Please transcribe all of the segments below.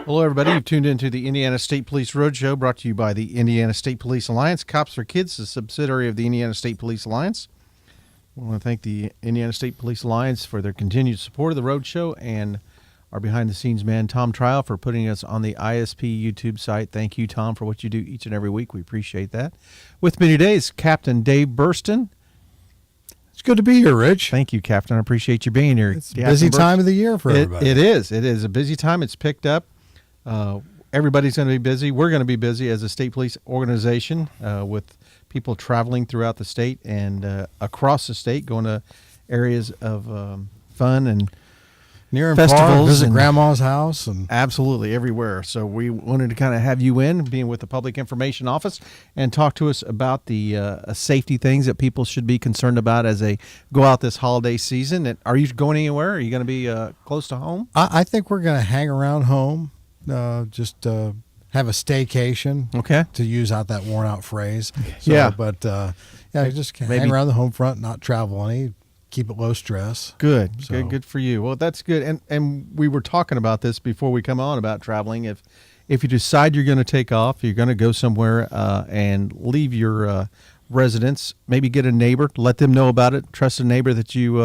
Hello, everybody. You've tuned into the Indiana State Police Roadshow, brought to you by the Indiana State Police Alliance. Cops for Kids, a subsidiary of the Indiana State Police Alliance. I want to thank the Indiana State Police Alliance for their continued support of the Roadshow and our behind-the-scenes man, Tom Trial, for putting us on the ISP YouTube site. Thank you, Tom, for what you do each and every week. We appreciate that. With me today is Captain Dave Burstyn. It's good to be here, Rich. Thank you, Captain. I appreciate you being here. It's a busy time of the year for everybody. It is. It is a busy time. It's picked up. Everybody's going to be busy. We're going to be busy as a state police organization with people traveling throughout the state and across the state, going to areas of fun and near and festivals, far, visit Grandma's house, and absolutely everywhere. So we wanted to kind of have you in, being with the Public Information Office, and talk to us about the safety things that people should be concerned about as they go out this holiday season. And are you going anywhere? Are you going to be close to home? I think we're going to hang around home, just have a staycation. Okay, to use out that worn-out phrase. So, yeah, but just hang around the home front, not travel any. Keep it low stress. Good for you. Well, that's good. And we were talking about this before we come on about traveling. If you decide you're going to take off, you're going to go somewhere and leave your residence, maybe get a neighbor, let them know about it. Trust a neighbor that you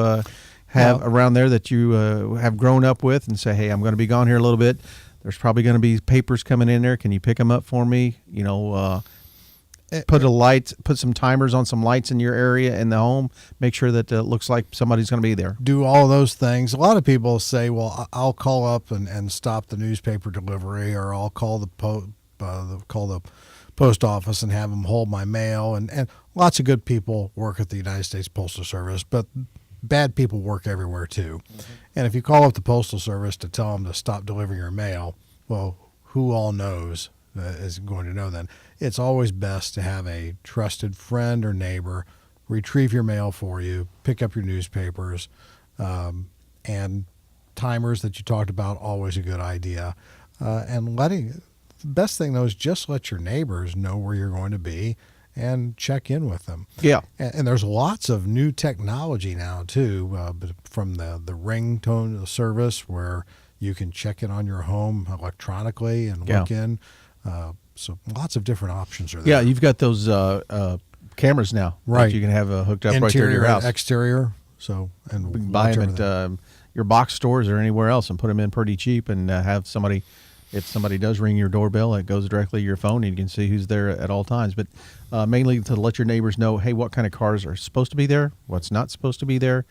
have around there that you have grown up with, and say, hey, I'm going to be gone here a little bit. There's probably going to be papers coming in there. Can you pick them up for me? Put some timers on some lights in your area in the home. Make sure that it looks like somebody's going to be there. Do all of those things. A lot of people say, well, I'll call up and stop the newspaper delivery, or I'll call the post office and have them hold my mail. And lots of good people work at the United States Postal Service, but bad people work everywhere too. Mm-hmm. And if you call up the Postal Service to tell them to stop delivering your mail, well, who all knows is going to know then? It's always best to have a trusted friend or neighbor retrieve your mail for you, pick up your newspapers, and timers that you talked about, always a good idea. The best thing, though, is just let your neighbors know where you're going to be and check in with them. Yeah. And there's lots of new technology now, too, from the ringtone service where you can check in on your home electronically and look in. So lots of different options are there. Yeah, you've got those cameras now. Right. That you can have hooked up interior, right there in your house. Exterior. So, and you can buy them at your box stores or anywhere else and put them in pretty cheap, and have somebody, if somebody does ring your doorbell, it goes directly to your phone and you can see who's there at all times. But mainly to let your neighbors know, hey, what kind of cars are supposed to be there, what's not supposed to be there.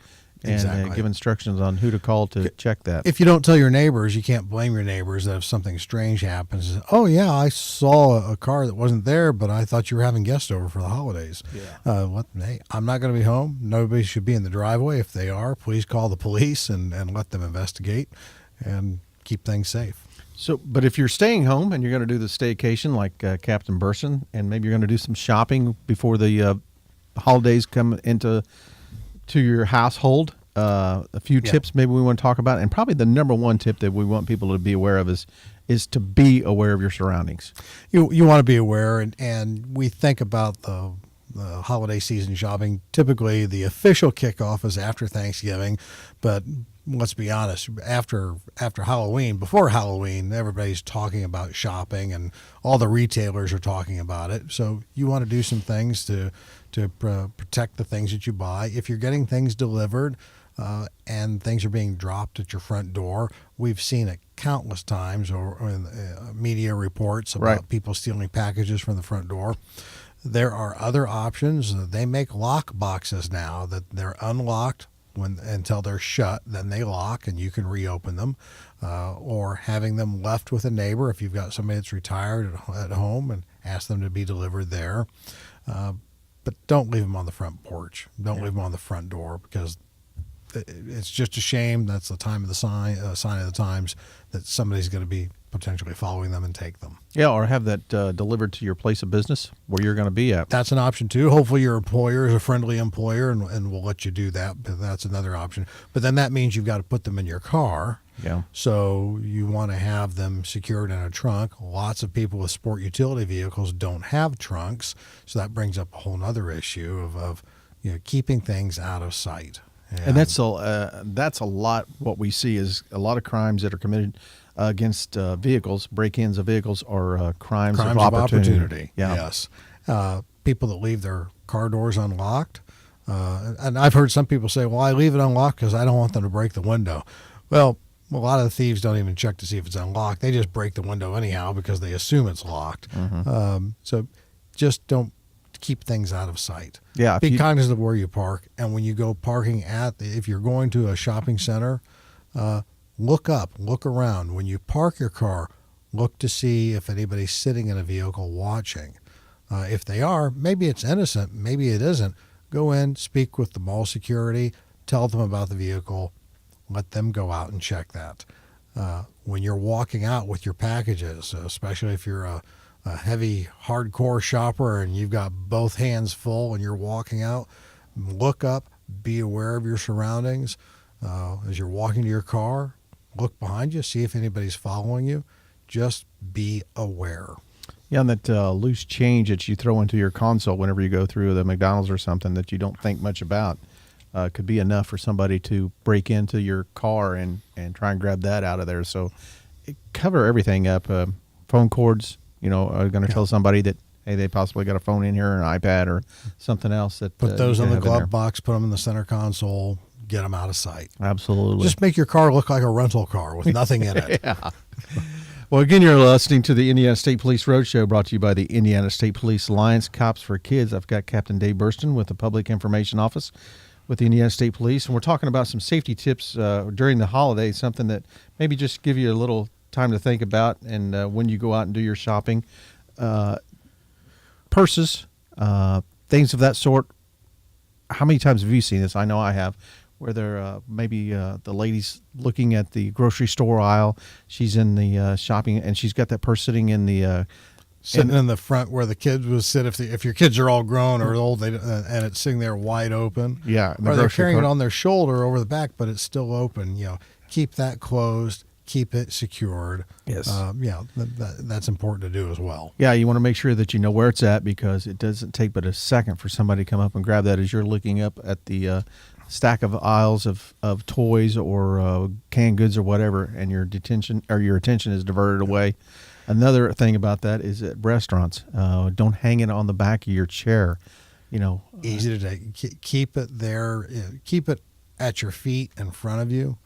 And give instructions on who to call to check that. If you don't tell your neighbors, you can't blame your neighbors that if something strange happens. Oh, yeah, I saw a car that wasn't there, but I thought you were having guests over for the holidays. Yeah. Hey, I'm not going to be home. Nobody should be in the driveway. If they are, please call the police and let them investigate and keep things safe. So, but if you're staying home and you're going to do the staycation like Captain Burstyn, and maybe you're going to do some shopping before the holidays come into your household, a few tips maybe we want to talk about, and probably the number one tip that we want people to be aware of is to be aware of your surroundings. You want to be aware, and we think about the holiday season shopping. Typically, the official kickoff is after Thanksgiving, but let's be honest, after Halloween, before Halloween, everybody's talking about shopping, and all the retailers are talking about it. So you want to do some things to protect the things that you buy. If you're getting things delivered and things are being dropped at your front door, we've seen it countless times, or in media reports about people stealing packages from the front door. There are other options. They make lock boxes now that they're unlocked until they're shut, then they lock and you can reopen them, or having them left with a neighbor if you've got somebody that's retired at home, and ask them to be delivered there. But don't leave them on the front porch. Don't leave them on the front door, because it's just a shame. That's the time of the sign of the times that somebody's going to be potentially following them and take them. Yeah, or have that delivered to your place of business where you're going to be at. That's an option too. Hopefully your employer is a friendly employer and will let you do that, but that's another option. But then that means you've got to put them in your car. Yeah. So you want to have them secured in a trunk. Lots of people with sport utility vehicles don't have trunks, so that brings up a whole other issue of keeping things out of sight. And that's a lot. What we see is a lot of crimes that are committed against vehicles, break-ins of vehicles, or crimes of opportunity. Yeah. Yes. People that leave their car doors unlocked. And I've heard some people say, well, I leave it unlocked because I don't want them to break the window. Well, a lot of the thieves don't even check to see if it's unlocked. They just break the window anyhow because they assume it's locked. So just don't keep things out of sight. Yeah. Be cognizant of where you park. And when you go parking if you're going to a shopping center, look up, look around. When you park your car, look to see if anybody's sitting in a vehicle watching. If they are, maybe it's innocent, maybe it isn't. Go in, speak with the mall security, tell them about the vehicle, let them go out and check that. When you're walking out with your packages, especially if you're a heavy, hardcore shopper and you've got both hands full and you're walking out, look up, be aware of your surroundings. As you're walking to your car, look behind you, see if anybody's following you. Just be aware. Yeah, and that loose change that you throw into your console whenever you go through the McDonald's or something that you don't think much about could be enough for somebody to break into your car and try and grab that out of there. So cover everything up. Phone cords, are going to tell somebody that, hey, they possibly got a phone in here or an iPad or something else. That Put those in the glove box, put them in the center console, get them out of sight. Absolutely. Just make your car look like a rental car with nothing in it. Yeah. Well, again, you're listening to the Indiana State Police Roadshow, brought to you by the Indiana State Police Alliance Cops for Kids. I've got Captain Dave Burstyn with the Public Information Office with the Indiana State Police, and we're talking about some safety tips during the holidays, something that maybe just give you a little time to think about, and when you go out and do your shopping. Purses, things of that sort. How many times have you seen this? I know I have. Where they're maybe the lady's looking at the grocery store aisle. She's in the shopping, and she's got that purse sitting in the sitting in the front where the kids would sit. If your kids are all grown or old, and it's sitting there wide open. Yeah, or they're carrying it on their shoulder over the back, but it's still open. Keep that closed. Keep it secured. Yes. That's important to do as well. Yeah, you want to make sure that you know where it's at, because it doesn't take but a second for somebody to come up and grab that as you're looking up at the stack of aisles of toys or canned goods or whatever, and your attention is diverted away. Another thing about that is at restaurants, don't hang it on the back of your chair. Easy to take. Keep it there. Keep it at your feet in front of you.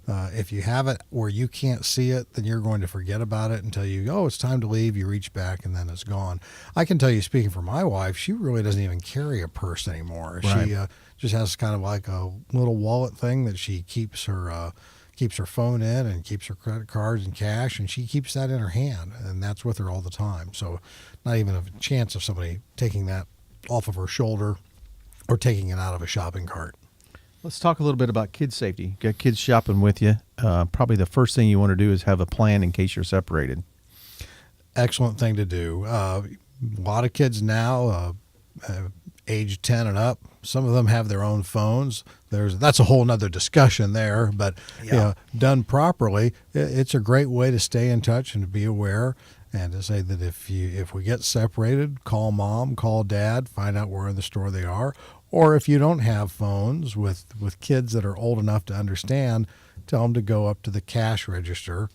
If you have it where you can't see it, then you're going to forget about it until it's time to leave. You reach back and then it's gone. I can tell you, speaking for my wife, she really doesn't even carry a purse anymore. Right. She just has kind of like a little wallet thing that she keeps her phone in and keeps her credit cards and cash, and she keeps that in her hand, and that's with her all the time. So not even a chance of somebody taking that off of her shoulder or taking it out of a shopping cart. Let's talk a little bit about kid safety. You got kids shopping with you. Probably the first thing you want to do is have a plan in case you're separated. Excellent thing to do. A lot of kids now, age 10 and up, some of them have their own phones. That's a whole nother discussion there, but done properly, it's a great way to stay in touch and to be aware, and to say that if we get separated, call mom, call dad, find out where in the store they are. Or if you don't have phones with kids that are old enough to understand, tell them to go up to the cash register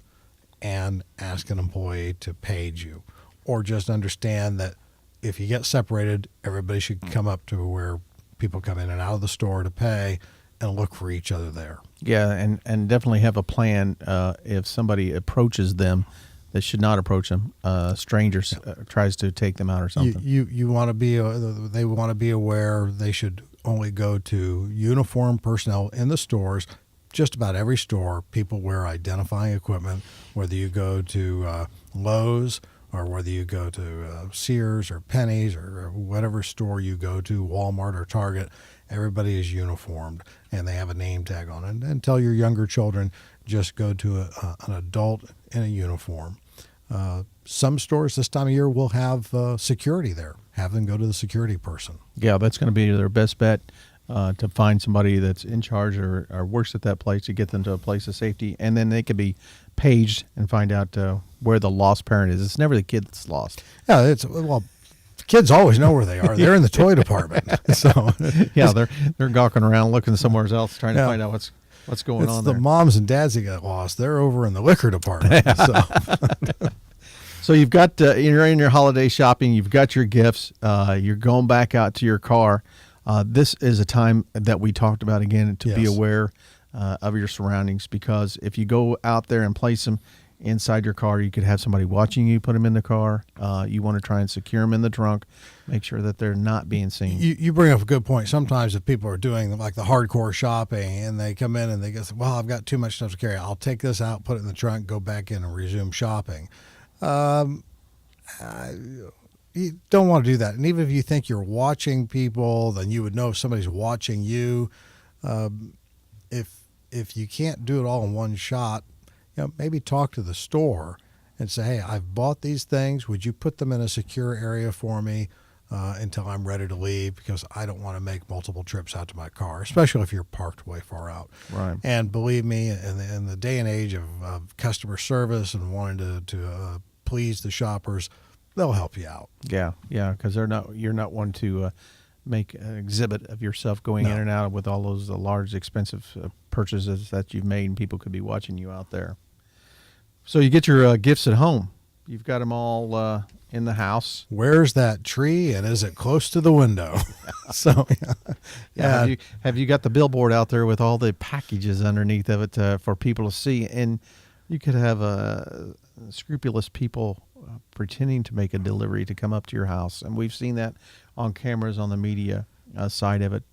and ask an employee to page you. Or just understand that if you get separated, everybody should come up to where people come in and out of the store to pay and look for each other there. Yeah, and definitely have a plan if somebody approaches them that should not approach them. Strangers tries to take them out or something. You want to be. They want to be aware. They should only go to uniformed personnel in the stores. Just about every store, people wear identifying equipment. Whether you go to Lowe's or whether you go to Sears or Penny's or whatever store you go to, Walmart or Target, everybody is uniformed and they have a name tag on it. And tell your younger children, just go to an adult in a uniform. Some stores this time of year will have security there. Have them go to the security person. Yeah, that's going to be their best bet to find somebody that's in charge or works at that place to get them to a place of safety. And then they could be paged and find out where the lost parent is. It's never the kid that's lost. Yeah, kids always know where they are. They're in the toy department. So Yeah, they're gawking around looking somewhere else trying to find out what's going on the there. moms and dads that get lost. They're over in the liquor department. So you've got you're in your holiday shopping. You've got your gifts. You're going back out to your car. This is a time that we talked about again to be Yes. aware of your surroundings, because if you go out there and place them inside your car, you could have somebody watching you put them in the car. You want to try and secure them in the trunk, make sure that they're not being seen. You bring up a good point. Sometimes if people are doing like the hardcore shopping and they come in and they go, well, I've got too much stuff to carry. I'll take this out, put it in the trunk, go back in and resume shopping. You don't want to do that. And even if you think you're watching people, then you would know if somebody's watching you. If you can't do it all in one shot, maybe talk to the store and say, hey, I've bought these things. Would you put them in a secure area for me until I'm ready to leave? Because I don't want to make multiple trips out to my car, especially if you're parked way far out. Right. And believe me, in the day and age of customer service and wanting to please the shoppers, they'll help you out. Yeah, because you're not one to make an exhibit of yourself going in and out with all those large, expensive purchases that you've made, and people could be watching you out there. So you get your gifts at home. You've got them all in the house. Where's that tree, and is it close to the window? So, yeah. Have you got the billboard out there with all the packages underneath of it for people to see? And you could have scrupulous people pretending to make a delivery to come up to your house, and we've seen that on cameras on the media side of it.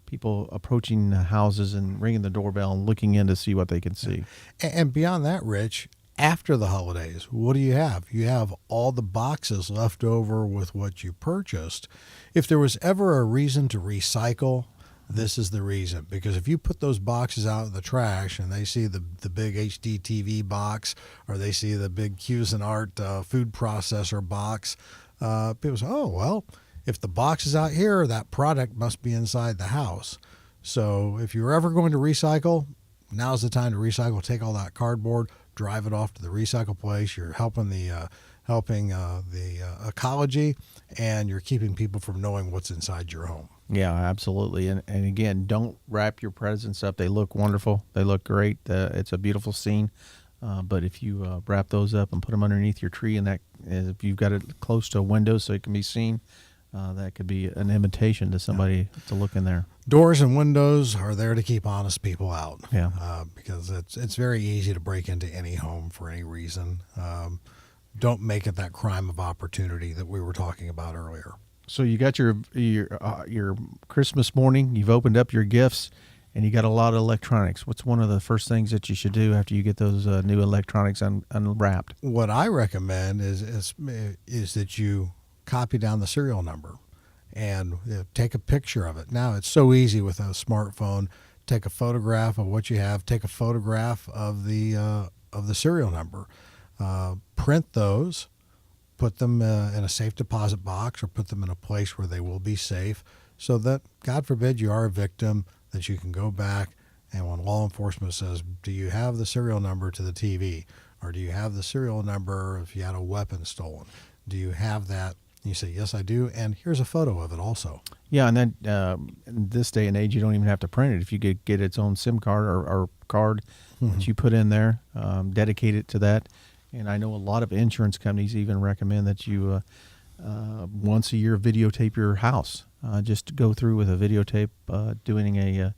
People approaching houses and ringing the doorbell and looking in to see what they can see. And beyond that, Rich, after the holidays, what do you have? You have all the boxes left over with what you purchased. If there was ever a reason to recycle, this is the reason. Because if you put those boxes out in the trash and they see the big HD TV box, or they see the big Cuisinart food processor box, people say, oh, well, if the box is out here, that product must be inside the house. So if you're ever going to recycle, now's the time to recycle. Take all that cardboard, drive it off to the recycle place. You're helping the ecology, and you're keeping people from knowing what's inside your home. Yeah, absolutely. And again, don't wrap your presents up. They look wonderful. They look great. It's a beautiful scene. But if you wrap those up and put them underneath your tree, and that if you've got it close to a window so it can be seen, that could be an invitation to somebody to look in there. Doors and windows are there to keep honest people out. Yeah. Because it's very easy to break into any home for any reason. Don't make it that crime of opportunity that we were talking about earlier. So you got your Christmas morning. You've opened up your gifts, and you got a lot of electronics. What's one of the first things that you should do after you get those new electronics unwrapped? What I recommend is that you copy down the serial number and take a picture of it. Now it's so easy with a smartphone. Take a photograph of what you have. Take a photograph of the serial number. Print those. Put them in a safe deposit box, or put them in a place where they will be safe, so that, God forbid, you are a victim, that you can go back, and when law enforcement says, do you have the serial number to the TV? Or do you have the serial number if you had a weapon stolen? Do you have that? And you say, yes, I do, and here's a photo of it also. Yeah, and then in this day and age, you don't even have to print it. If you could get its own SIM card or card that you put in there, dedicate it to that. And I know a lot of insurance companies even recommend that you once a year videotape your house. Just go through with a videotape, doing a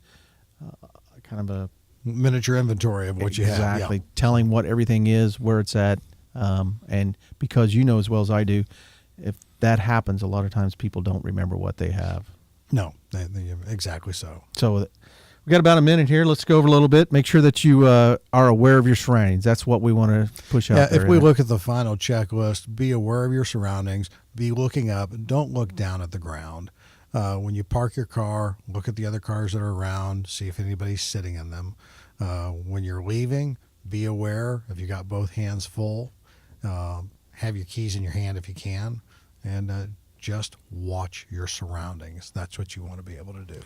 kind of a miniature inventory of what you have. Exactly, telling what everything is, where it's at, and because you know as well as I do, if that happens, a lot of times people don't remember what they have. No, exactly so. So we got about a minute here. Let's go over a little bit. Make sure that you are aware of your surroundings. That's what we want to push out there. If we look at the final checklist, be aware of your surroundings. Be looking up. Don't look down at the ground. When you park your car, look at the other cars that are around. See if anybody's sitting in them. When you're leaving, be aware if you got both hands full. Have your keys in your hand if you can. And just watch your surroundings. That's what you want to be able to do.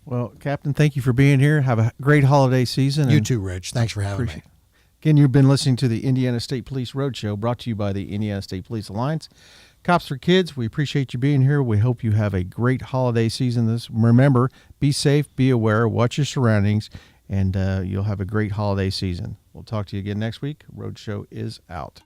Well, Captain, thank you for being here. Have a great holiday season. You too, Rich. Thanks for having me. Again, you've been listening to the Indiana State Police Roadshow, brought to you by the Indiana State Police Alliance. Cops for Kids, we appreciate you being here. We hope you have a great holiday season. Remember, be safe, be aware, watch your surroundings, and you'll have a great holiday season. We'll talk to you again next week. Roadshow is out.